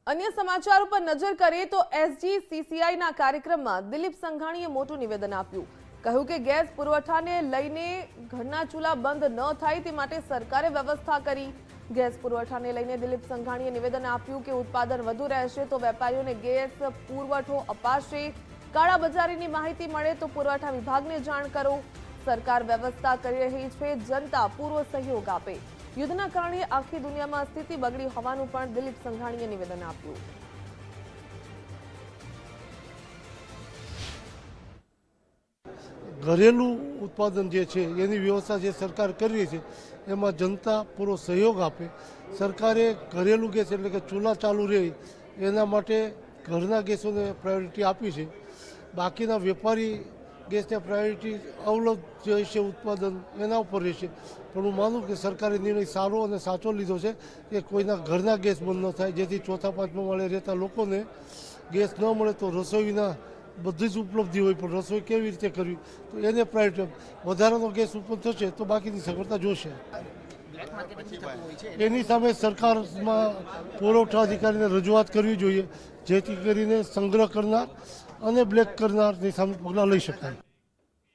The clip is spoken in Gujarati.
अन्य समाचारों पर नजर करें तो एसजीसीसीआई ना कार्यक्रमમાં દિલીપ સંઘાણીએ મોટું નિવેદન આપ્યું। કહ્યું કે ગેસ પુરવઠાને લઈને ઘરના ચૂલા બંધ ન થાય તે માટે સરકારે વ્યવસ્થા કરી। ગેસ પુરવઠાને લઈને દિલીપ સંઘાણીએ નિવેદન આપ્યું કે ઉત્પાદન વધુ રહેશે તો વેપારીઓને ગેસ પુરવઠો અપાશે। કાળાબજારીની માહિતી મળે તો પુરવઠા વિભાગને જાણ કરો। સરકાર વ્યવસ્થા કરી રહી છે, જનતા પૂરો સહયોગ આપે। યુદ્ધના કારણે આખી દુનિયામાં સ્થિતિ બગડી હોવાનું પણ દિલીપ સંઘાણીએ નિવેદન આપ્યું। ઘરેલું ઉત્પાદન જે છે એની વ્યવસ્થા જે સરકાર કરી રહી છે એમાં જનતા પૂરો સહયોગ આપે। સરકારે ઘરેલું ગેસ એટલે કે ચૂલા ચાલુ રહે એના માટે ઘરના ગેસોને પ્રાયોરિટી આપી છે। બાકીના વેપારી ગેસને પ્રાયોરિટી અવલંબ જે છે ઉત્પાદન એના ઉપર રહેશે। પણ હું માનું કે સરકારે નિર્ણય સારો અને સાચો લીધો છે કે કોઈના ઘરના ગેસ બંધ ન થાય, જેથી ચોથા પાંચમા માળે રહેતા લોકોને ગેસ ન મળે તો રસોઈ વિના બધી જ ઉપલબ્ધિ હોય પણ રસોઈ કેવી રીતે કરવી તો એને પ્રાયોરિટી વધારાનો ગેસ ઉત્પન્ન થશે તો બાકીની સગવડતા જોશે। એની સામે સરકારમાં પુરવઠા અધિકારીને રજૂઆત કરવી જોઈએ, જેથી કરીને સંગ્રહ કરનાર અને બ્લેક કરનારની સામે પગલાં લઈ શકાય।